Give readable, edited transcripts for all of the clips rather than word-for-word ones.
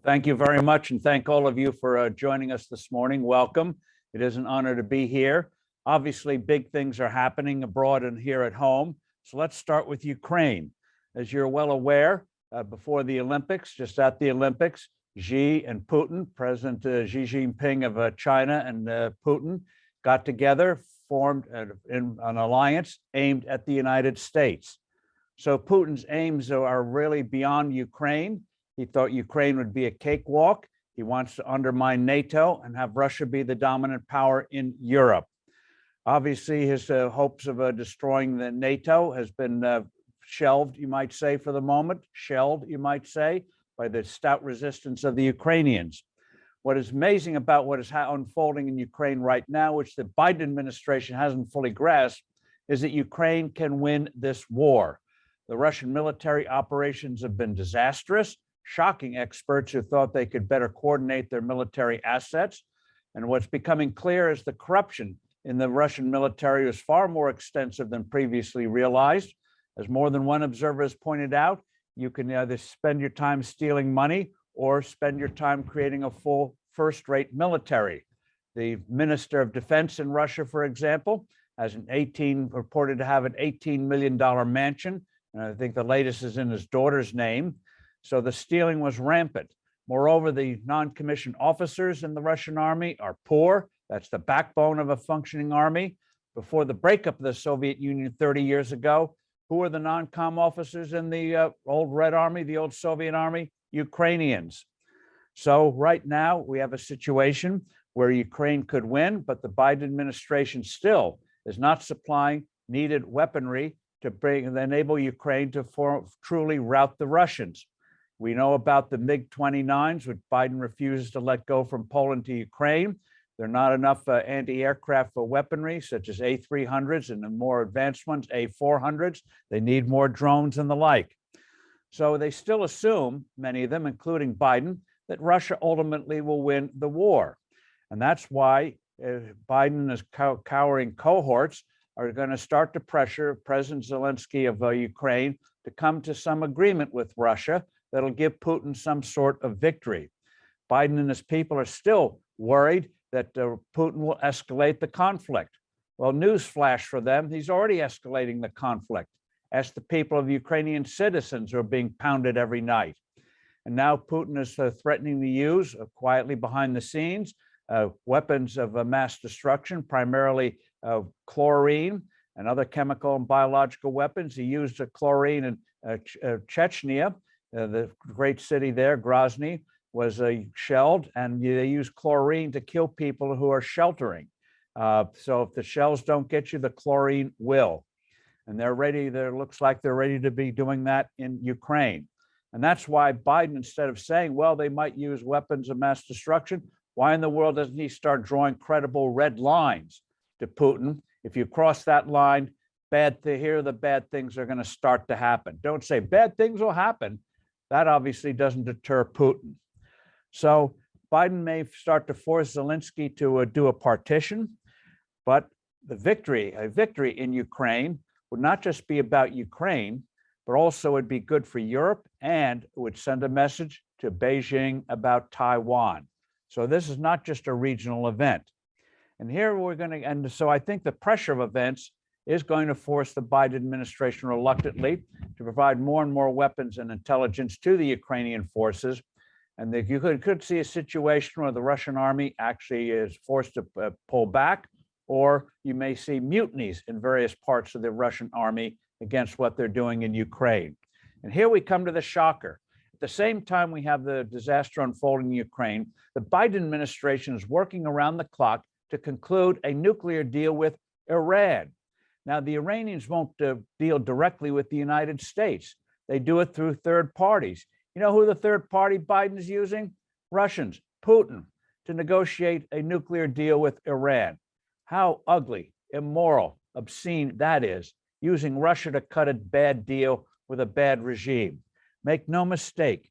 Thank you very much, and thank all of you for joining us this morning. Welcome. It is an honor to be here. Obviously, big things are happening abroad and here at home. So let's start with Ukraine. As you're well aware, before the Olympics, just at the Olympics, Xi and Putin, President Xi Jinping of China and Putin got together, formed an alliance aimed at the United States. So Putin's aims are really beyond Ukraine. He thought Ukraine would be a cakewalk. He wants to undermine NATO and have Russia be the dominant power in Europe. Obviously, his hopes of destroying the NATO has been shelved, you might say, for the moment, shelled, you might say, by the stout resistance of the Ukrainians. What is amazing about what is unfolding in Ukraine right now, which the Biden administration hasn't fully grasped, is that Ukraine can win this war. The Russian military operations have been disastrous, shocking experts who thought they could better coordinate their military assets. And what's becoming clear is the corruption in the Russian military is far more extensive than previously realized. As more than one observer has pointed out, you can either spend your time stealing money or spend your time creating a full first-rate military. The Minister of Defense in Russia, for example, has reported to have an $18 million mansion. And I think the latest is in his daughter's name. So the stealing was rampant. Moreover, the non-commissioned officers in the Russian army are poor. That's the backbone of a functioning army. Before the breakup of the Soviet Union 30 years ago, who were the non-com officers in the old Red Army, the old Soviet Army? Ukrainians. So right now we have a situation where Ukraine could win, but the Biden administration still is not supplying needed weaponry to enable Ukraine to truly rout the Russians. We know about the MiG-29s, which Biden refuses to let go from Poland to Ukraine. There are not enough anti-aircraft weaponry, such as A-300s and the more advanced ones, A-400s. They need more drones and the like. So they still assume, many of them, including Biden, that Russia ultimately will win the war. And that's why Biden and his cowering cohorts are going to start to pressure President Zelensky of Ukraine to come to some agreement with Russia that'll give Putin some sort of victory. Biden and his people are still worried that Putin will escalate the conflict. Well, newsflash for them, he's already escalating the conflict. Ask the people of Ukrainian citizens who are being pounded every night. And now Putin is threatening to use, quietly behind the scenes, weapons of mass destruction, primarily chlorine and other chemical and biological weapons. He used chlorine in Chechnya. The great city there, Grozny, was shelled, and they use chlorine to kill people who are sheltering. So if the shells don't get you, the chlorine will. And they're ready, looks like they're ready to be doing that in Ukraine. And that's why Biden, instead of saying, well, they might use weapons of mass destruction, why in the world doesn't he start drawing credible red lines to Putin? If you cross that line, here are the bad things are going to start to happen. Don't say bad things will happen. That obviously doesn't deter Putin. So Biden may start to force Zelensky to do a partition, but a victory in Ukraine would not just be about Ukraine, but also would be good for Europe, and it would send a message to Beijing about Taiwan. So this is not just a regional event. And here and so I think the pressure of events is going to force the Biden administration reluctantly to provide more and more weapons and intelligence to the Ukrainian forces. And you could see a situation where the Russian army actually is forced to pull back, or you may see mutinies in various parts of the Russian army against what they're doing in Ukraine. And here we come to the shocker. At the same time we have the disaster unfolding in Ukraine, the Biden administration is working around the clock to conclude a nuclear deal with Iran. Now, the Iranians won't deal directly with the United States. They do it through third parties. You know who the third party Biden is using? Russians, Putin, to negotiate a nuclear deal with Iran. How ugly, immoral, obscene that is, using Russia to cut a bad deal with a bad regime. Make no mistake,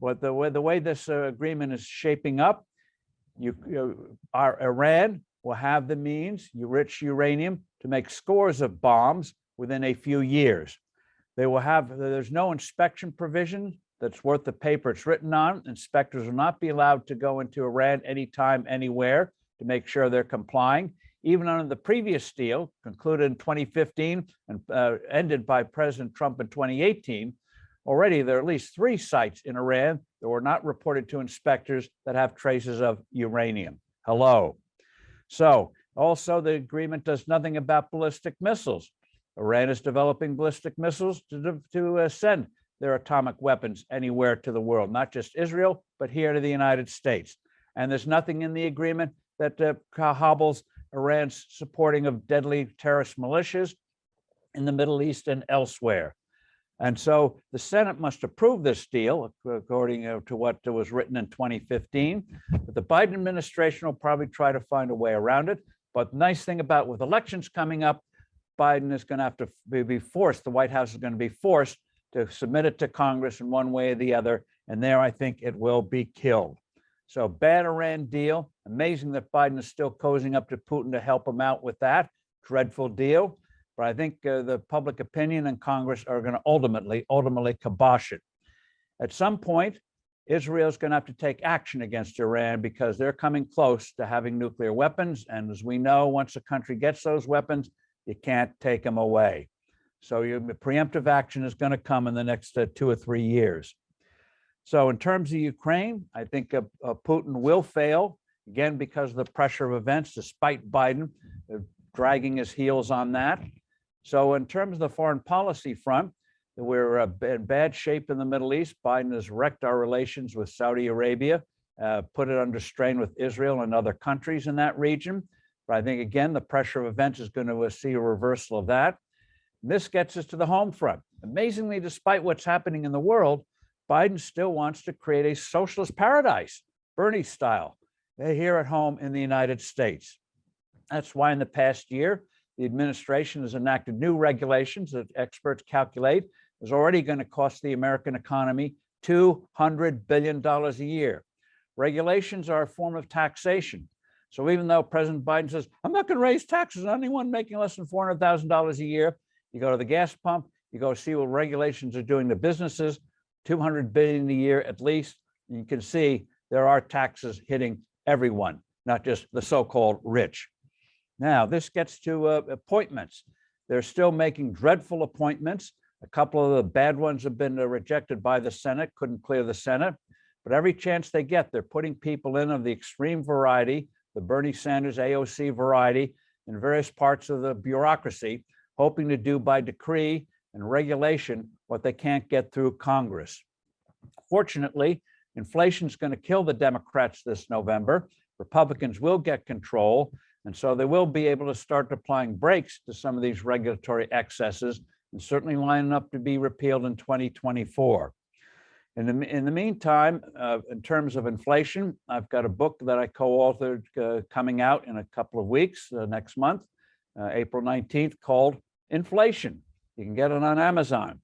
but the way this agreement is shaping up, Iran will have the means, rich uranium, to make scores of bombs within a few years. They will have, there's no inspection provision that's worth the paper it's written on. Inspectors will not be allowed to go into Iran anytime, anywhere to make sure they're complying. Even under the previous deal, concluded in 2015 and ended by President Trump in 2018, already there are at least 3 sites in Iran that were not reported to inspectors that have traces of uranium. Hello. So also the agreement does nothing about ballistic missiles. Iran is developing ballistic missiles to send their atomic weapons anywhere to the world, not just Israel, but here to the United States. And there's nothing in the agreement that hobbles Iran's supporting of deadly terrorist militias in the Middle East and elsewhere. And so the Senate must approve this deal, according to what was written in 2015. But the Biden administration will probably try to find a way around it. But the nice thing about with elections coming up, Biden is going to have to be forced, the White House is going to be forced to submit it to Congress in one way or the other. And there, I think it will be killed. So bad Iran deal. Amazing that Biden is still cozying up to Putin to help him out with that. Dreadful deal. But I think the public opinion and Congress are going to ultimately kibosh it. At some point, Israel is going to have to take action against Iran because they're coming close to having nuclear weapons. And as we know, once a country gets those weapons, you can't take them away. So preemptive action is going to come in the next 2 or 3 years. So in terms of Ukraine, I think Putin will fail, again, because of the pressure of events, despite Biden dragging his heels on that. So in terms of the foreign policy front, we're in bad shape in the Middle East. Biden has wrecked our relations with Saudi Arabia, put it under strain with Israel and other countries in that region. But I think, again, the pressure of events is going to see a reversal of that. And this gets us to the home front. Amazingly, despite what's happening in the world, Biden still wants to create a socialist paradise, Bernie style, here at home in the United States. That's why in the past year, the administration has enacted new regulations that experts calculate is already going to cost the American economy $200 billion a year. Regulations are a form of taxation. So even though President Biden says, I'm not going to raise taxes on anyone making less than $400,000 a year, you go to the gas pump, you go see what regulations are doing to businesses, $200 billion a year at least. You can see there are taxes hitting everyone, not just the so-called rich. Now, this gets to appointments. They're still making dreadful appointments. A couple of the bad ones have been rejected by the Senate, couldn't clear the Senate. But every chance they get, they're putting people in of the extreme variety, the Bernie Sanders AOC variety, in various parts of the bureaucracy, hoping to do by decree and regulation what they can't get through Congress. Fortunately, inflation is going to kill the Democrats this November. Republicans will get control. And so they will be able to start applying brakes to some of these regulatory excesses and certainly lining up to be repealed in 2024. In the meantime, in terms of inflation, I've got a book that I co-authored coming out in a couple of weeks, next month, April 19th, called Inflation. You can get it on Amazon.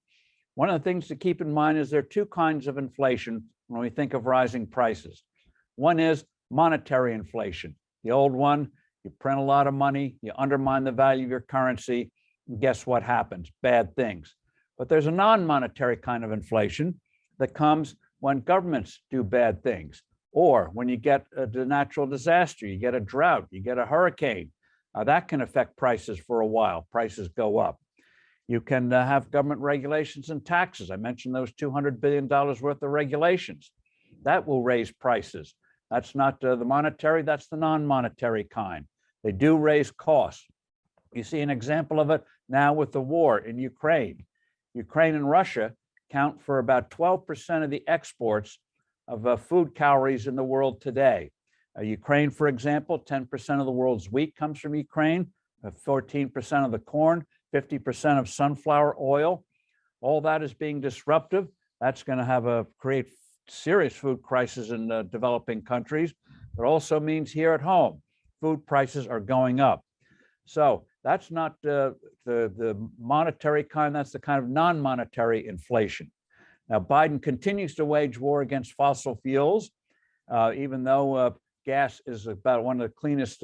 One of the things to keep in mind is there are 2 kinds of inflation when we think of rising prices. One is monetary inflation. The old one, you print a lot of money, you undermine the value of your currency, and guess what happens? Bad things. But there's a non-monetary kind of inflation that comes when governments do bad things, or when you get a natural disaster, you get a drought, you get a hurricane. That can affect prices for a while. Prices go up. You can have government regulations and taxes. I mentioned those $200 billion worth of regulations. That will raise prices. That's not the monetary, that's the non-monetary kind. They do raise costs. You see an example of it now with the war in Ukraine. Ukraine and Russia count for about 12% of the exports of food calories in the world today. Ukraine, for example, 10% of the world's wheat comes from Ukraine, 14% of the corn, 50% of sunflower oil. All that is being disruptive. That's going to create serious food crisis in developing countries, but also means here at home, food prices are going up. So that's not the monetary kind, that's the kind of non-monetary inflation. Now, Biden continues to wage war against fossil fuels, even though gas is about one of the cleanest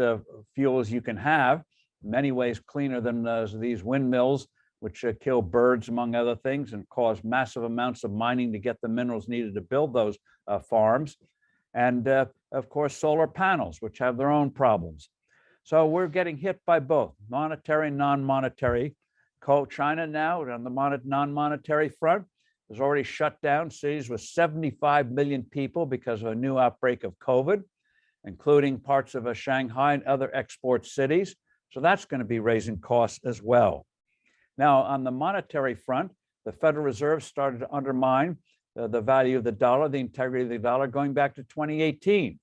fuels you can have, in many ways cleaner than these windmills which kill birds, among other things, and cause massive amounts of mining to get the minerals needed to build those farms. And of course, solar panels, which have their own problems. So we're getting hit by both monetary and non-monetary. China now on the non-monetary front has already shut down cities with 75 million people because of a new outbreak of COVID, including parts of Shanghai and other export cities. So that's going to be raising costs as well. Now, on the monetary front, the Federal Reserve started to undermine the value of the dollar, the integrity of the dollar, going back to 2018,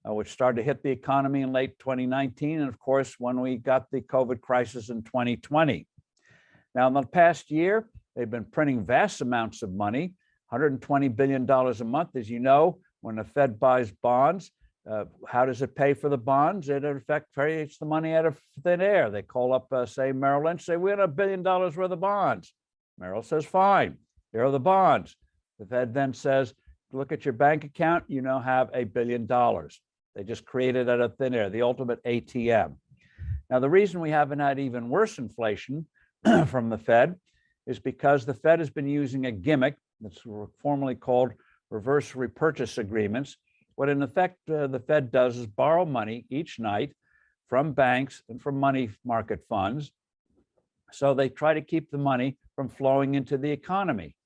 which started to hit the economy in late 2019. And of course, when we got the COVID crisis in 2020. Now, in the past year, they've been printing vast amounts of money, $120 billion a month. As you know, when the Fed buys bonds, how does it pay for the bonds? It, in effect, creates the money out of thin air. They call up, say, Merrill Lynch, say, we have $1 billion worth of bonds. Merrill says, fine, here are the bonds. The Fed then says, look at your bank account, you now have $1 billion. They just created out of thin air, the ultimate ATM. Now, the reason we haven't had even worse inflation from the Fed is because the Fed has been using a gimmick that's formerly called reverse repurchase agreements. What in effect the Fed does is borrow money each night from banks and from money market funds. So they try to keep the money from flowing into the economy.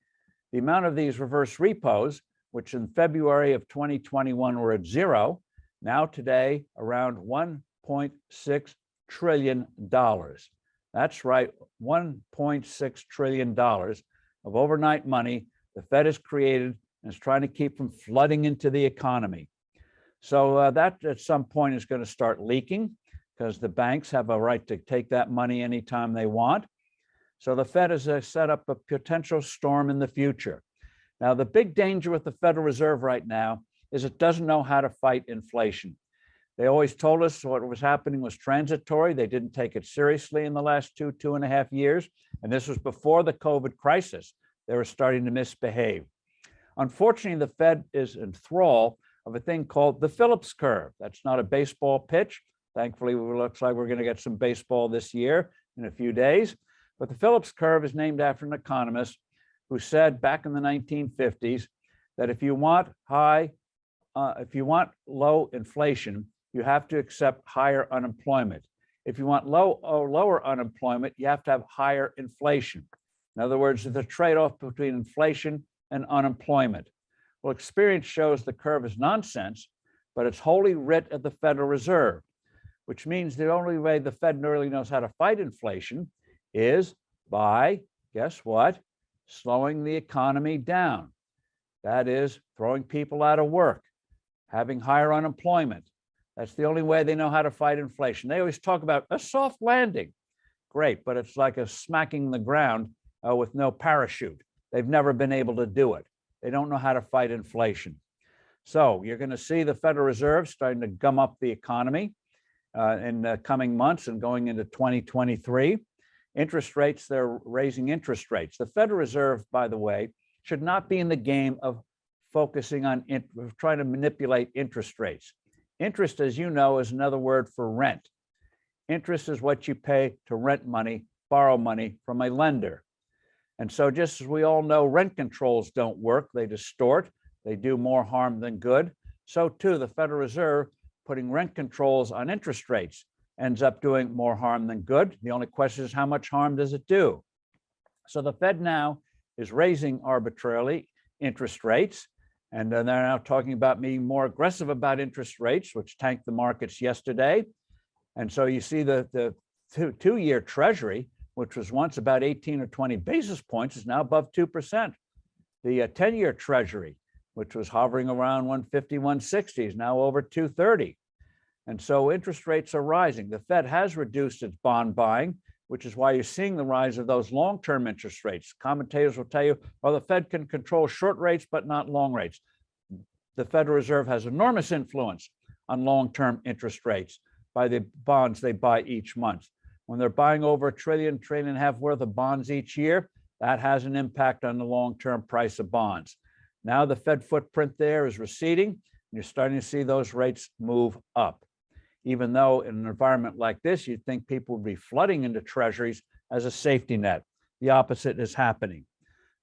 The amount of these reverse repos, which in February of 2021 were at zero, now today around $1.6 trillion. That's right, $1.6 trillion of overnight money the Fed has created and is trying to keep from flooding into the economy. So that at some point is going to start leaking because the banks have a right to take that money anytime they want. So the Fed has set up a potential storm in the future. Now, the big danger with the Federal Reserve right now is it doesn't know how to fight inflation. They always told us what was happening was transitory. They didn't take it seriously in the last 2.5 years. And this was before the COVID crisis. They were starting to misbehave. Unfortunately, the Fed is in thrall of a thing called the Phillips curve. That's not a baseball pitch. Thankfully, it looks like we're going to get some baseball this year in a few days. But the Phillips curve is named after an economist who said back in the 1950s that if you want low inflation, you have to accept higher unemployment. If you want low or lower unemployment, you have to have higher inflation. In other words, the trade-off between inflation and unemployment. Well, experience shows the curve is nonsense, but it's wholly writ at the Federal Reserve, which means the only way the Fed really knows how to fight inflation is by, guess what? Slowing the economy down. That is, throwing people out of work, having higher unemployment. That's the only way they know how to fight inflation. They always talk about a soft landing. Great, but it's like a smacking the ground with no parachute. They've never been able to do it. They don't know how to fight inflation. So you're going to see the Federal Reserve starting to gum up the economy in the coming months and going into 2023. Interest rates, they're raising interest rates. The Federal Reserve, by the way, should not be in the game of focusing on trying to manipulate interest rates. Interest, as you know, is another word for rent. Interest is what you pay to rent money, borrow money from a lender. And so just as we all know, rent controls don't work. They distort. They do more harm than good. So too, the Federal Reserve putting rent controls on interest rates ends up doing more harm than good. The only question is how much harm does it do? So the Fed now is raising arbitrarily interest rates. And they're now talking about being more aggressive about interest rates, which tanked the markets yesterday. And so you see the two-year Treasury, which was once about 18 or 20 basis points, is now above 2%. The 10-year Treasury, which was hovering around 150, 160, is now over 230. And so interest rates are rising. The Fed has reduced its bond buying, which is why you're seeing the rise of those long-term interest rates. Commentators will tell you, well, the Fed can control short rates, but not long rates. The Federal Reserve has enormous influence on long-term interest rates by the bonds they buy each month. When they're buying over $1 trillion, $1.5 trillion worth of bonds each year, that has an impact on the long-term price of bonds. Now the Fed footprint there is receding, and you're starting to see those rates move up. Even though in an environment like this, you'd think people would be flooding into treasuries as a safety net. the opposite is happening.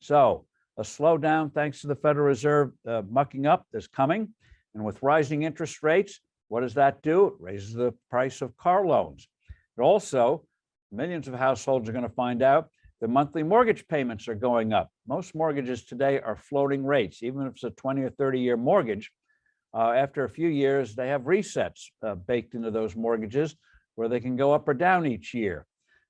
So a slowdown, thanks to the Federal Reserve mucking up, is coming. And with rising interest rates, what does that do? It raises the price of car loans. But also, millions of households are going to find out the monthly mortgage payments are going up. Most mortgages today are floating rates. Even if it's a 20 or 30-year mortgage, after a few years, they have resets baked into those mortgages where they can go up or down each year.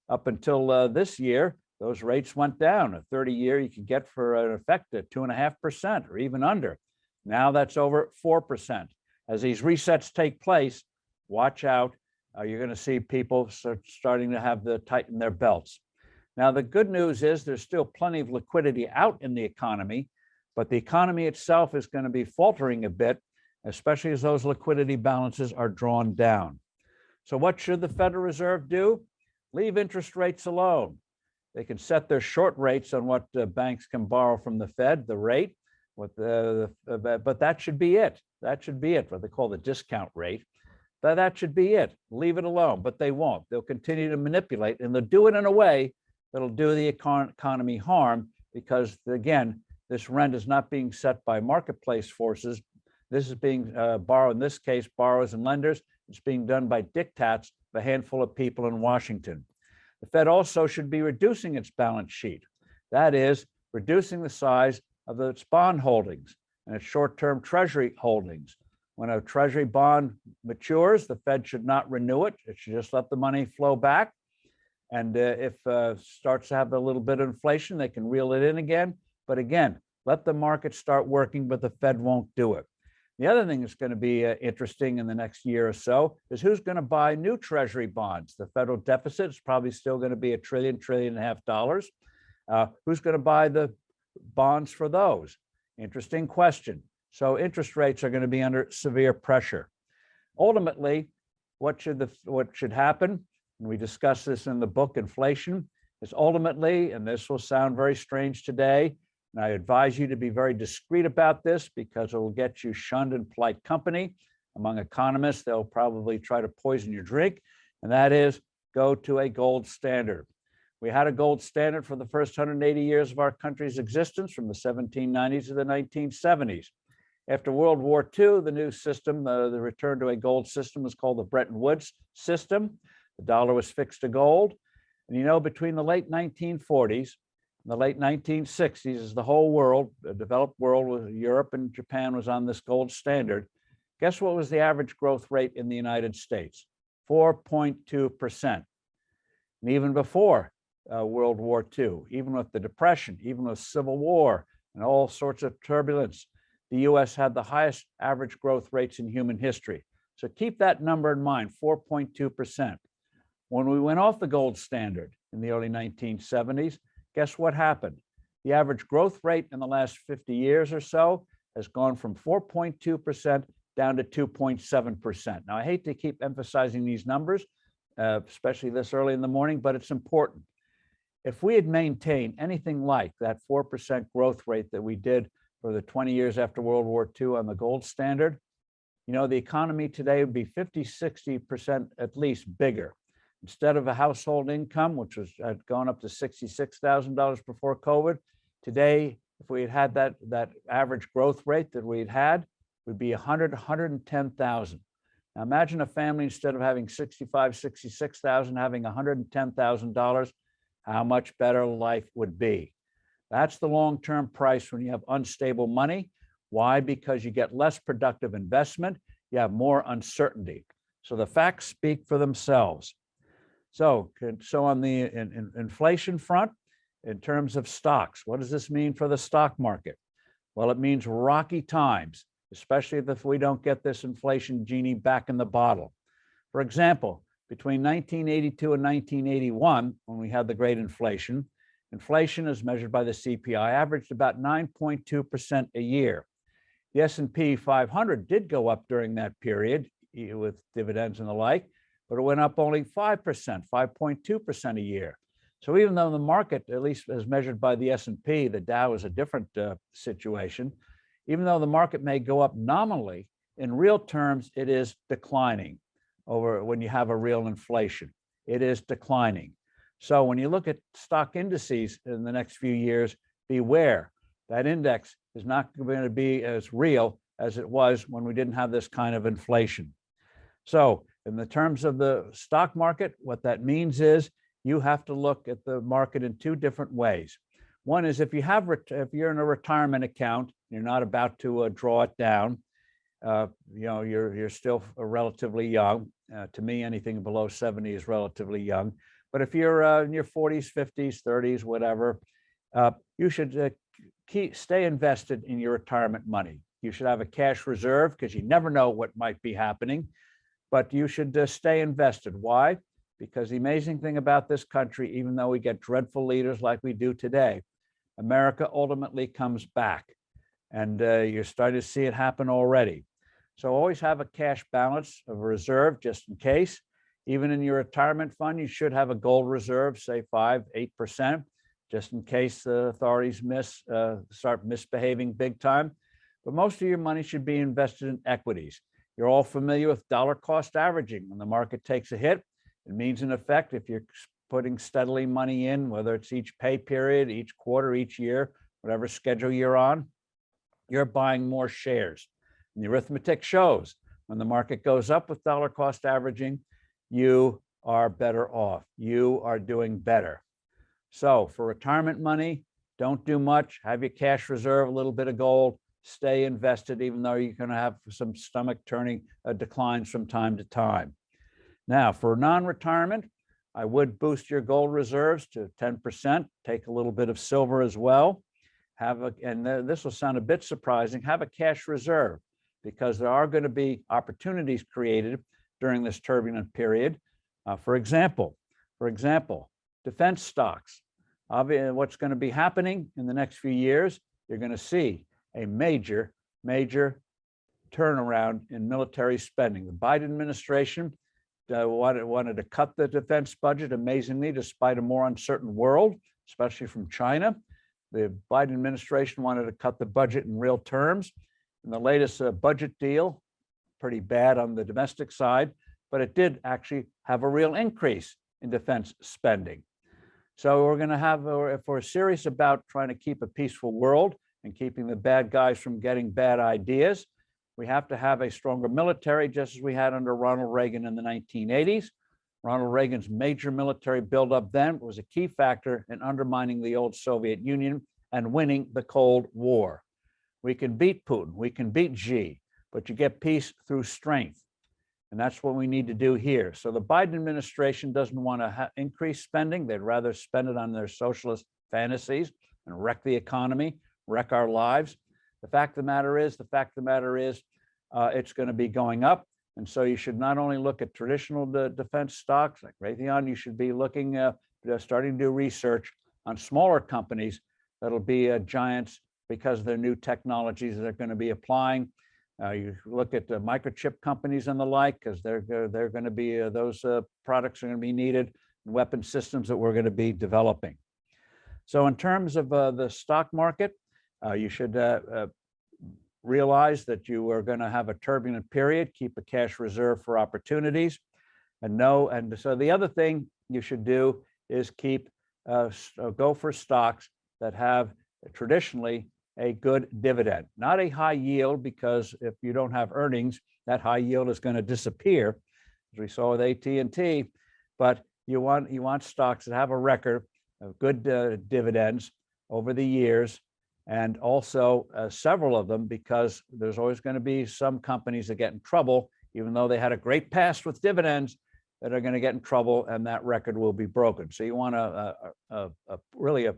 Up until this year, those rates went down. A 30-year you could get for an effect at 2.5% or even under. Now that's over 4%. As these resets take place, watch out. You're going to see people starting to have to tighten their belts. Now, the good news is there's still plenty of liquidity out in the economy, but the economy itself is going to be faltering a bit, especially as those liquidity balances are drawn down. So what should the Federal Reserve do? Leave interest rates alone. They can set their short rates on what banks can borrow from the Fed, the rate, but that should be it. That should be it, what they call the discount rate. That should be it. Leave it alone, but they won't. They'll continue to manipulate, and they'll do it in a way that'll do the economy harm because, again, this rent is not being set by marketplace forces. This is being borrowed, in this case, borrowers and lenders. It's being done by diktats of a handful of people in Washington. The Fed also should be reducing its balance sheet. That is, reducing the size of its bond holdings and its short-term treasury holdings. When a treasury bond matures, the Fed should not renew it. It should just let the money flow back. And if starts to have a little bit of inflation, they can reel it in again. But again, let the market start working, but the Fed won't do it. The other thing that's going to be interesting in the next year or so is who's going to buy new treasury bonds. The federal deficit is probably still going to be $1 trillion, $1.5 trillion. Who's going to buy the bonds for those? Interesting question. So interest rates are going to be under severe pressure. Ultimately, what should happen, and we discuss this in the book, Inflation, is ultimately, and this will sound very strange today, and I advise you to be very discreet about this because it will get you shunned in polite company. Among economists, they'll probably try to poison your drink, and that is go to a gold standard. We had a gold standard for the first 180 years of our country's existence, from the 1790s to the 1970s. After World War II, the new system, the return to a gold system, was called the Bretton Woods system. The dollar was fixed to gold. And you know, between the late 1940s and the late 1960s, as the whole world, the developed world, with Europe and Japan, was on this gold standard, guess what was the average growth rate in the United States? 4.2%. And even before World War II, even with the Depression, even with Civil War and all sorts of turbulence, the US had the highest average growth rates in human history. So keep that number in mind, 4.2%. When we went off the gold standard in the early 1970s, guess what happened? The average growth rate in the last 50 years or so has gone from 4.2% down to 2.7%. Now, I hate to keep emphasizing these numbers, especially this early in the morning, but it's important. If we had maintained anything like that 4% growth rate that we did for the 20 years after World War II on the gold standard, you know, the economy today would be 50, 60% at least bigger. Instead of a household income, which had gone up to $66,000 before COVID, today, if we had had that average growth rate that we'd had, would be 110,000. Now imagine a family, instead of having 65, 66,000, having $110,000, how much better life would be. That's the long-term price when you have unstable money. Why? Because you get less productive investment, you have more uncertainty. So the facts speak for themselves. So on the inflation front, in terms of stocks, what does this mean for the stock market? Well, it means rocky times, especially if we don't get this inflation genie back in the bottle. For example, between 1982 and 1981, when we had the great inflation, inflation as measured by the CPI averaged about 9.2% a year. The S&P 500 did go up during that period with dividends and the like, but it went up only 5%, 5.2% a year. So even though the market, at least as measured by the S&P, the Dow is a different situation, even though the market may go up nominally, in real terms, it is declining over when you have a real inflation. It is declining. So when you look at stock indices in the next few years, beware. That index is not going to be as real as it was when we didn't have this kind of inflation. So in the terms of the stock market, what that means is you have to look at the market in two different ways. One is if you're in a retirement account, you're not about to draw it down. You're still relatively young. To me, anything below 70 is relatively young. But if you're in your 40s, 50s, 30s, whatever, you should stay invested in your retirement money. You should have a cash reserve because you never know what might be happening. But you should stay invested. Why? Because the amazing thing about this country, even though we get dreadful leaders like we do today, America ultimately comes back. And you're starting to see it happen already. So always have a cash balance of a reserve just in case. Even in your retirement fund, you should have a gold reserve, say 5-8%, just in case the authorities start misbehaving big time. But most of your money should be invested in equities. You're all familiar with dollar cost averaging. When the market takes a hit, it means in effect, if you're putting steadily money in, whether it's each pay period, each quarter, each year, whatever schedule you're on, you're buying more shares. And the arithmetic shows when the market goes up with dollar cost averaging, you are better off. You are doing better. So for retirement money, don't do much. Have your cash reserve, a little bit of gold. Stay invested, even though you're going to have some stomach turning declines from time to time. Now, for non-retirement, I would boost your gold reserves to 10%. Take a little bit of silver as well. This will sound a bit surprising, have a cash reserve because there are going to be opportunities created during this turbulent period. For example, defense stocks. What's going to be happening in the next few years, you're going to see a major turnaround in military spending. The Biden administration wanted to cut the defense budget, amazingly, despite a more uncertain world, especially from China. The Biden administration wanted to cut the budget in real terms. In the latest budget deal, pretty bad on the domestic side, but it did actually have a real increase in defense spending. So we're going to have, if we're serious about trying to keep a peaceful world and keeping the bad guys from getting bad ideas, we have to have a stronger military, just as we had under Ronald Reagan in the 1980s. Ronald Reagan's major military buildup then was a key factor in undermining the old Soviet Union and winning the Cold War. We can beat Putin, we can beat Xi, but you get peace through strength. And that's what we need to do here. So the Biden administration doesn't want to increase spending. They'd rather spend it on their socialist fantasies and wreck the economy, wreck our lives. The fact of the matter is, it's going to be going up. And so you should not only look at traditional defense stocks like Raytheon, you should be looking, starting to do research on smaller companies that'll be giants because of their new technologies that they're going to be applying. You look at the microchip companies and the like, because they're going to be, those products are going to be needed, and weapon systems that we're going to be developing. So in terms of the stock market, you should realize that you are going to have a turbulent period, keep a cash reserve for opportunities, and so the other thing you should do is go for stocks that have traditionally a good dividend, not a high yield, because if you don't have earnings, that high yield is going to disappear, as we saw with AT&T. But you want stocks that have a record of good dividends over the years, and also several of them, because there's always going to be some companies that get in trouble, even though they had a great past with dividends, that are going to get in trouble, and that record will be broken. So you want really a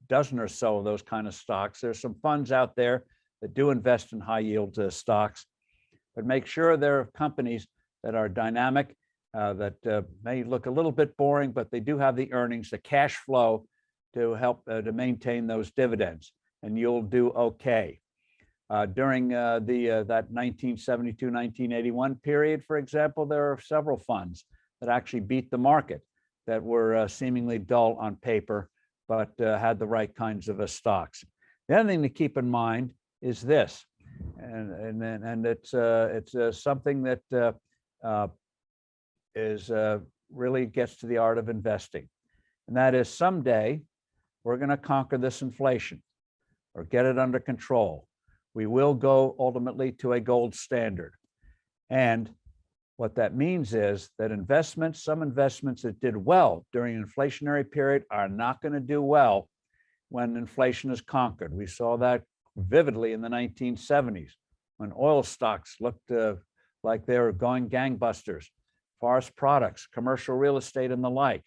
dozen or so of those kind of stocks. There's some funds out there that do invest in high yield stocks, but make sure they're companies that are dynamic, that may look a little bit boring, but they do have the earnings, the cash flow to help to maintain those dividends, and you'll do okay. During that 1972-1981 period, for example, there are several funds that actually beat the market that were seemingly dull on paper, but had the right kinds of stocks. The other thing to keep in mind is this, and it's something that really gets to the art of investing. and that is someday we're going to conquer this inflation or get it under control. We will go ultimately to a gold standard. And what that means is that investments, some investments that did well during an inflationary period are not going to do well when inflation is conquered. We saw that vividly in the 1970s when oil stocks looked like they were going gangbusters, forest products, commercial real estate, and the like.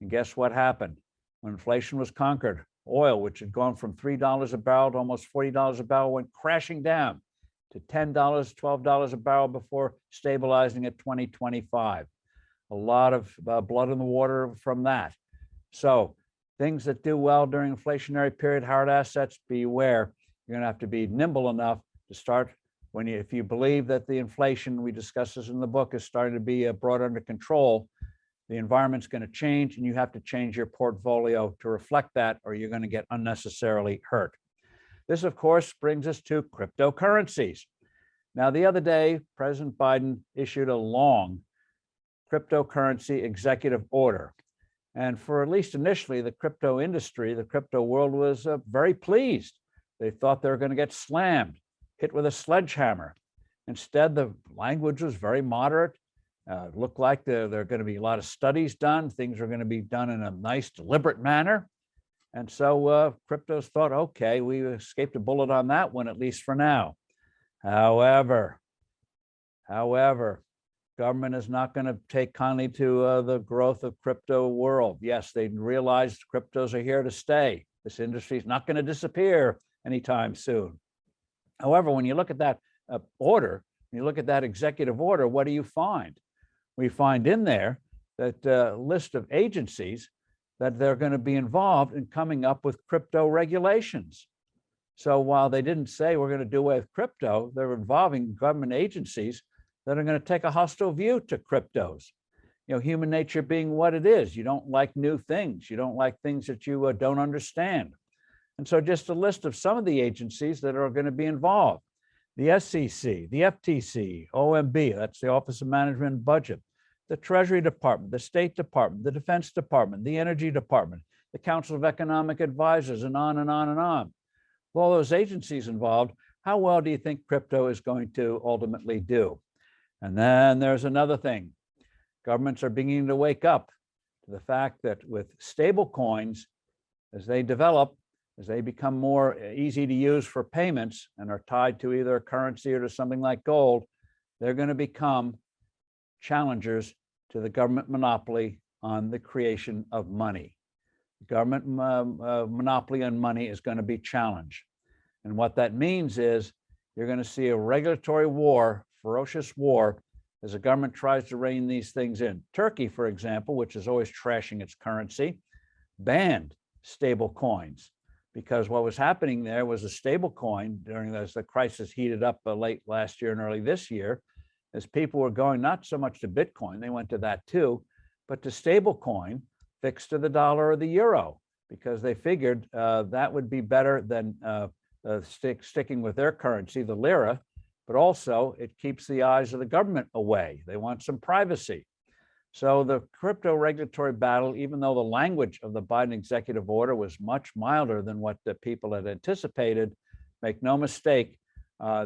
And guess what happened? When inflation was conquered, oil, which had gone from $3 a barrel to almost $40 a barrel, went crashing down to $10, $12 a barrel before stabilizing at 2025. A lot of blood in the water from that. So things that do well during inflationary period, hard assets, beware. You're going to have to be nimble enough to start if you believe that the inflation, we discuss this in the book, is starting to be brought under control. The environment's going to change, and you have to change your portfolio to reflect that, or you're going to get unnecessarily hurt. This, of course, brings us to cryptocurrencies. Now, the other day, President Biden issued a long cryptocurrency executive order. And for at least initially, the crypto industry, the crypto world was very pleased. They thought they were going to get slammed, hit with a sledgehammer. Instead, the language was very moderate. It looked like there are going to be a lot of studies done. Things are going to be done in a nice, deliberate manner. And so cryptos thought, okay, we escaped a bullet on that one, at least for now. However, government is not going to take kindly to the growth of crypto world. Yes, they realize cryptos are here to stay. This industry is not going to disappear anytime soon. However, when you look at that order, when you look at that executive order, what do you find? We find in there that list of agencies that they're going to be involved in coming up with crypto regulations. So while they didn't say we're going to do away with crypto, they're involving government agencies that are going to take a hostile view to cryptos. You know, human nature being what it is. You don't like new things. You don't like things that you don't understand. And so just a list of some of the agencies that are going to be involved. The SEC, the FTC, OMB, that's the Office of Management and Budget, the Treasury Department, the State Department, the Defense Department, the Energy Department, the Council of Economic Advisors, and on and on and on. With all those agencies involved, how well do you think crypto is going to ultimately do? And then there's another thing. Governments are beginning to wake up to the fact that with stable coins, as they develop, as they become more easy to use for payments and are tied to either a currency or to something like gold, they're going to become challengers to the government monopoly on the creation of money. Government monopoly on money is going to be challenged. And what that means is you're going to see a regulatory war, ferocious war, as the government tries to rein these things in. Turkey, for example, which is always trashing its currency, banned stable coins, because what was happening there was a stable coin during as the crisis heated up late last year and early this year, as people were going not so much to Bitcoin, they went to that too, but to stable coin fixed to the dollar or the euro, because they figured that would be better than sticking with their currency, the lira, but also it keeps the eyes of the government away. They want some privacy. So the crypto regulatory battle, even though the language of the Biden executive order was much milder than what the people had anticipated, make no mistake,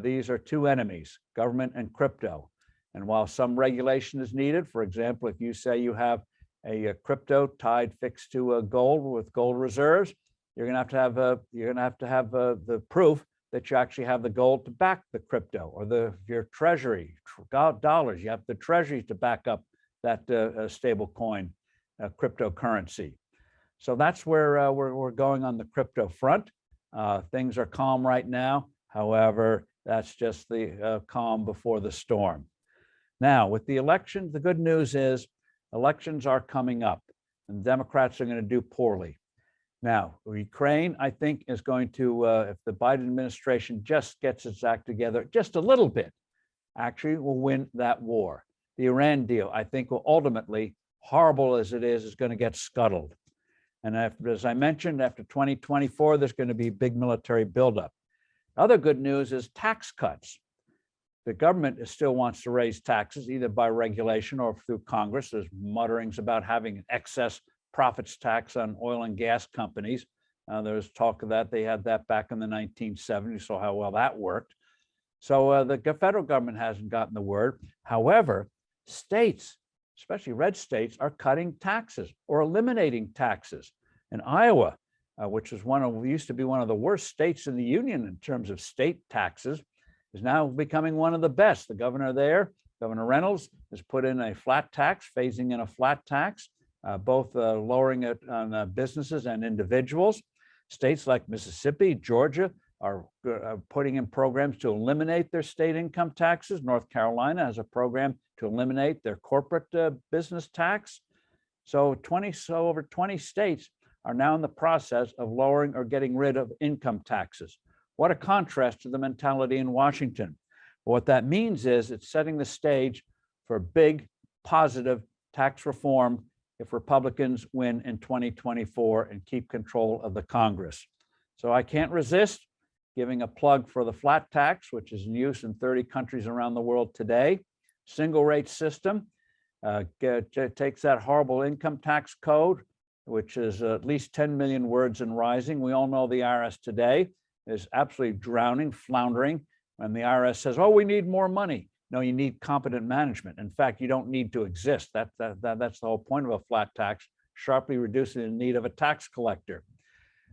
these are two enemies, government and crypto. And while some regulation is needed, for example, if you say you have a crypto tied fixed to gold with gold reserves, you're going to have the proof that you actually have the gold to back the crypto, or your treasury dollars. You have the treasury to back up that stable coin cryptocurrency. So that's where we're going on the crypto front. Things are calm right now. However, that's just the calm before the storm. Now, with the election, the good news is elections are coming up, and Democrats are going to do poorly. Now, Ukraine, I think, is going to, if the Biden administration just gets its act together just a little bit, actually will win that war. The Iran deal, I think, will ultimately, horrible as it is going to get scuttled. And as I mentioned, after 2024, there's going to be big military buildup. Other good news is tax cuts. The government still wants to raise taxes, either by regulation or through Congress. There's mutterings about having an excess profits tax on oil and gas companies. There was talk of that. They had that back in the 1970s, saw how well that worked. So the federal government hasn't gotten the word. However, states, especially red states, are cutting taxes or eliminating taxes. In Iowa, which is used to be one of the worst states in the union in terms of state taxes, is now becoming one of the best. The governor there, Governor Reynolds, has put in a flat tax, phasing in a flat tax, both lowering it on businesses and individuals. States like Mississippi, Georgia are putting in programs to eliminate their state income taxes. North Carolina has a program to eliminate their corporate business tax. So over 20 states are now in the process of lowering or getting rid of income taxes. What a contrast to the mentality in Washington. What that means is it's setting the stage for big, positive tax reform if Republicans win in 2024 and keep control of the Congress. So I can't resist giving a plug for the flat tax, which is in use in 30 countries around the world today. Single rate system takes that horrible income tax code, which is at least 10 million words and rising. We all know the IRS today is absolutely drowning, floundering, when the IRS says, oh, we need more money. No, you need competent management. In fact, you don't need to exist. That's the whole point of a flat tax, sharply reducing the need of a tax collector.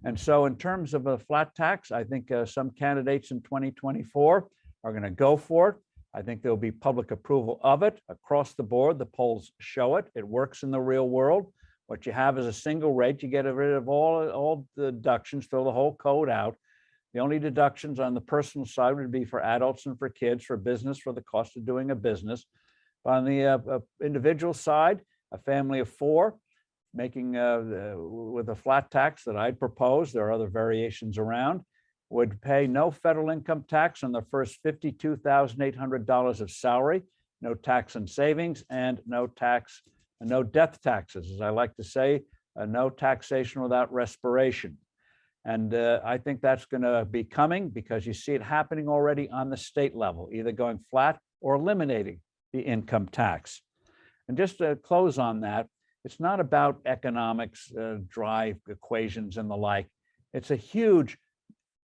And so in terms of a flat tax, I think some candidates in 2024 are going to go for it. I think there'll be public approval of it across the board. The polls show it. It works in the real world. What you have is a single rate. You get rid of all the deductions, throw the whole code out. The only deductions on the personal side would be for adults and for kids, for business, for the cost of doing a business. But on the individual side, a family of four making with a flat tax that I'd propose, there are other variations around, would pay no federal income tax on their first $52,800 of salary, no tax on savings, and no death taxes, as I like to say, no taxation without respiration. And I think that's going to be coming because you see it happening already on the state level, either going flat or eliminating the income tax. And just to close on that, it's not about economics, drive equations and the like. It's a huge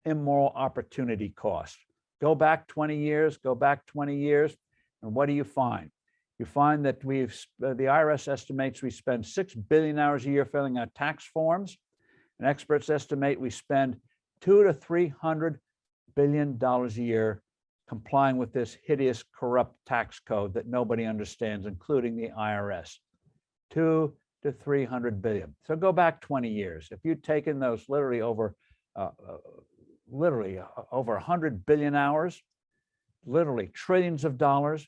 immoral opportunity cost. Go back 20 years, and what do you find? You find that the IRS estimates we spend 6 billion hours a year filling out tax forms. And experts estimate we spend $200 to $300 billion a year complying with this hideous, corrupt tax code that nobody understands, including the IRS. 200 to 300 billion. So go back 20 years. If you'd taken those literally over 100 billion hours, literally trillions of dollars,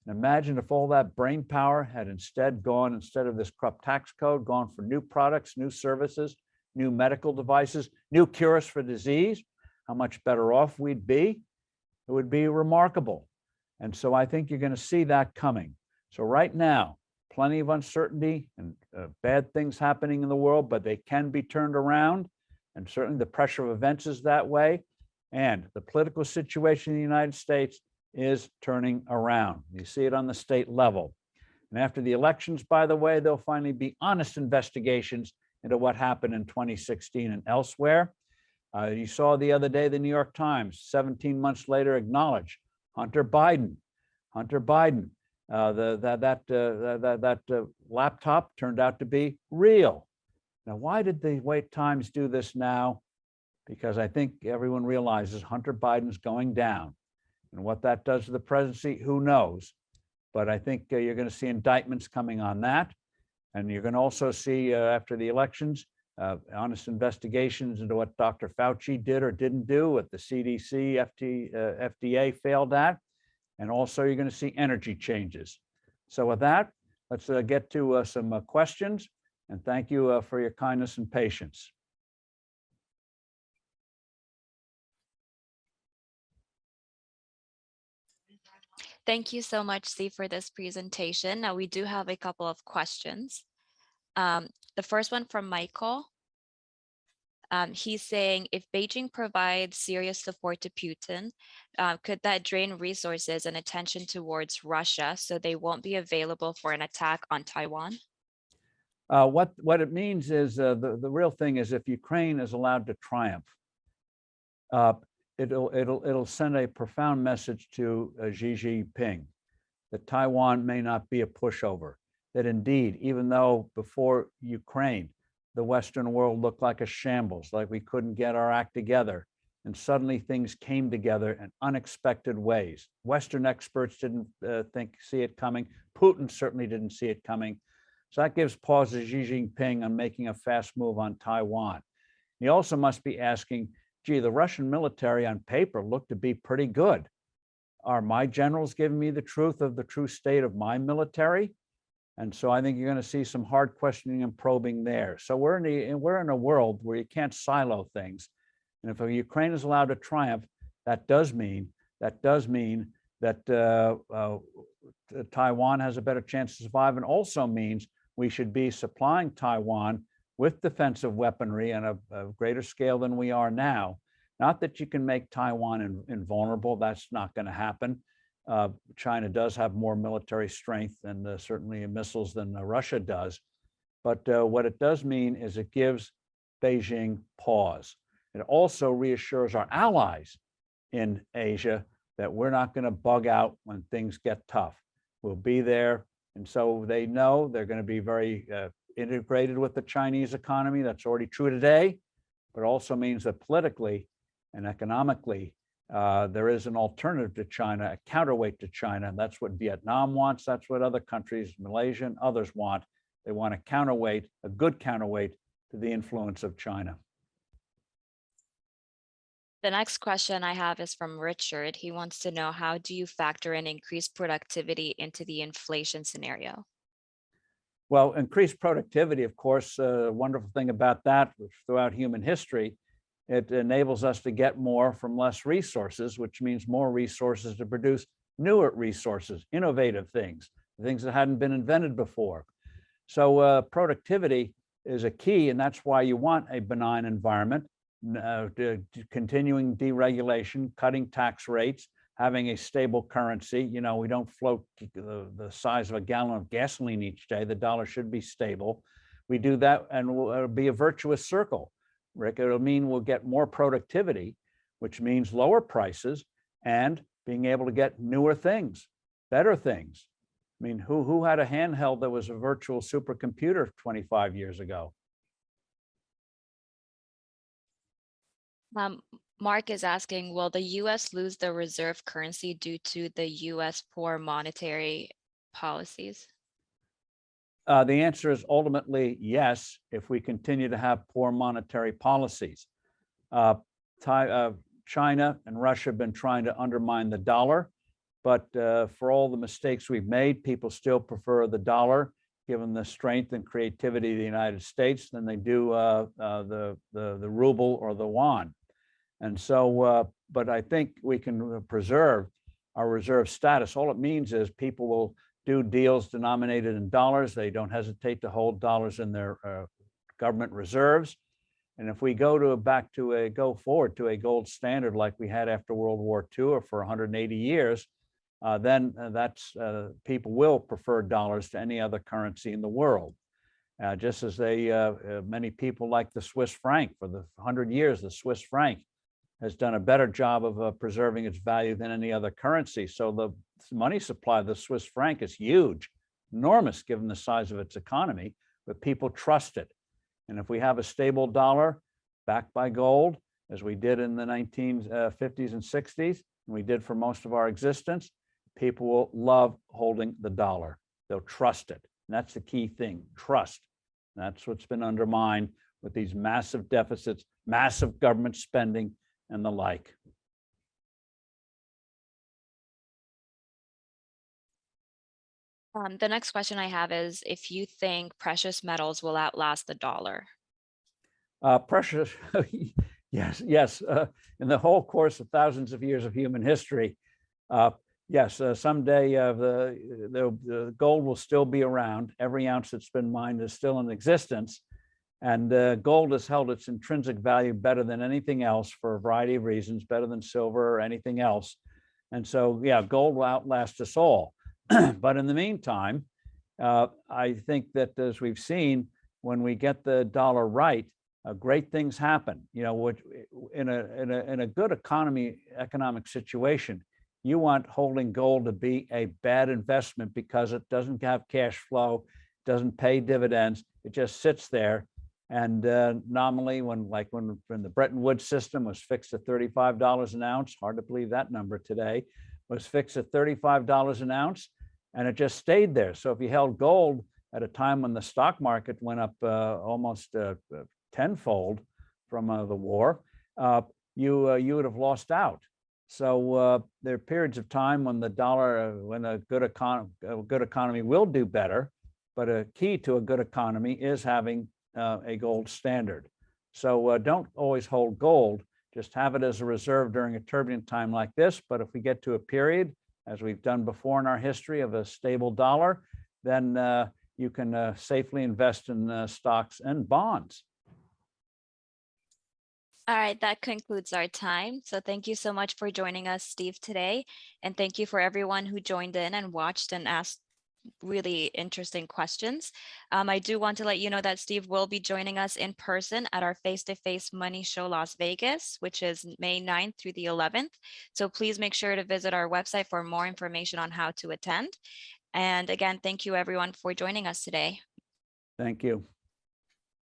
and imagine if all that brain power had instead of this corrupt tax code, gone for new products, new services, new medical devices, new cures for disease, how much better off we'd be. It would be remarkable. And so I think you're going to see that coming. So right now, plenty of uncertainty and bad things happening in the world, but they can be turned around. And certainly the pressure of events is that way. And the political situation in the United States is turning around. You see it on the state level. And after the elections, by the way, there'll finally be honest investigations into what happened in 2016 and elsewhere. You saw the other day, the New York Times, 17 months later, acknowledged Hunter Biden. That laptop turned out to be real. Now, why did the Times do this now? Because I think everyone realizes Hunter Biden's going down. And what that does to the presidency, who knows? But I think you're going to see indictments coming on that. And you're going to also see after the elections, honest investigations into what Dr. Fauci did or didn't do, what the CDC, FDA failed at. And also you're going to see energy changes. So with that, let's get to some questions. And thank you for your kindness and patience. Thank you so much, Steve, for this presentation. Now, we do have a couple of questions. The first one from Michael. He's saying, if Beijing provides serious support to Putin, could that drain resources and attention towards Russia so they won't be available for an attack on Taiwan? What it means is the real thing is if Ukraine is allowed to triumph, uh, it'll send a profound message to Xi Jinping that Taiwan may not be a pushover. That indeed, even though before Ukraine, the Western world looked like a shambles, like we couldn't get our act together, and suddenly things came together in unexpected ways. Western experts didn't see it coming. Putin certainly didn't see it coming. So that gives pause to Xi Jinping on making a fast move on Taiwan. He also must be asking, gee, the Russian military on paper looked to be pretty good. Are my generals giving me the truth of the true state of my military? And so I think you're going to see some hard questioning and probing there. So we're in a world where you can't silo things. And if Ukraine is allowed to triumph, that does mean that Taiwan has a better chance to survive, and also means we should be supplying Taiwan with defensive weaponry on a greater scale than we are now. Not that you can make Taiwan invulnerable. That's not going to happen. China does have more military strength and certainly missiles than Russia does. But what it does mean is it gives Beijing pause. It also reassures our allies in Asia that we're not going to bug out when things get tough. We'll be there. And so they know they're going to be very integrated with the Chinese economy. That's already true today, but it also means that politically and economically, there is an alternative to China, a counterweight to China. And that's what Vietnam wants. That's what other countries, Malaysia and others want. They want a counterweight, a good counterweight to the influence of China. The next question I have is from Richard. He wants to know, how do you factor in increased productivity into the inflation scenario? Well, increased productivity, of course, a wonderful thing about that, which throughout human history, it enables us to get more from less resources, which means more resources to produce newer resources, innovative things that hadn't been invented before. So productivity is a key, and that's why you want a benign environment, continuing deregulation, cutting tax rates, having a stable currency. You know, we don't float the size of a gallon of gasoline each day. The dollar should be stable. We do that, and it'll be a virtuous circle, Rick. It'll mean we'll get more productivity, which means lower prices and being able to get newer things, better things. I mean, who had a handheld that was a virtual supercomputer 25 years ago? Mark is asking, will the US lose the reserve currency due to the US poor monetary policies? The answer is ultimately yes, if we continue to have poor monetary policies. China and Russia have been trying to undermine the dollar, but for all the mistakes we've made, people still prefer the dollar, given the strength and creativity of the United States, than they do the ruble or the yuan. And so, but I think we can preserve our reserve status. All it means is people will do deals denominated in dollars. They don't hesitate to hold dollars in their government reserves. And if we go forward to a gold standard like we had after World War II or for 180 years, then people will prefer dollars to any other currency in the world. Just as many people like the Swiss franc. For the 100 years, the Swiss franc has done a better job of preserving its value than any other currency. So the money supply of the Swiss franc is huge, enormous given the size of its economy, but people trust it. And if we have a stable dollar backed by gold, as we did in the 1950s and 60s, and we did for most of our existence, people will love holding the dollar. They'll trust it. And that's the key thing, trust. And that's what's been undermined with these massive deficits, massive government spending, and the like. The next question I have is if you think precious metals will outlast the dollar. Precious, yes. In the whole course of thousands of years of human history, yes, someday the gold will still be around. Every ounce that's been mined is still in existence. And gold has held its intrinsic value better than anything else for a variety of reasons, better than silver or anything else. And so, yeah, gold will outlast us all. But in the meantime, I think that as we've seen, when we get the dollar right, great things happen. You know, which in a good economic situation, you want holding gold to be a bad investment because it doesn't have cash flow, doesn't pay dividends. It just sits there. And nominally, when the Bretton Woods system was fixed at $35 an ounce, hard to believe that number today, was fixed at $35 an ounce, and it just stayed there. So if you held gold at a time when the stock market went up almost tenfold from the war, you would have lost out. So there are periods of time when the dollar, when a good economy will do better, but a key to a good economy is having a gold standard. So don't always hold gold, just have it as a reserve during a turbulent time like this. But if we get to a period, as we've done before in our history, of a stable dollar, then you can safely invest in stocks and bonds. All right, that concludes our time. So thank you so much for joining us, Steve, today. And thank you for everyone who joined in and watched and asked really interesting questions. I do want to let you know that Steve will be joining us in person at our face-to-face Money Show Las Vegas, which is May 9th through the 11th. So please make sure to visit our website for more information on how to attend. And again, thank you everyone for joining us today. Thank you.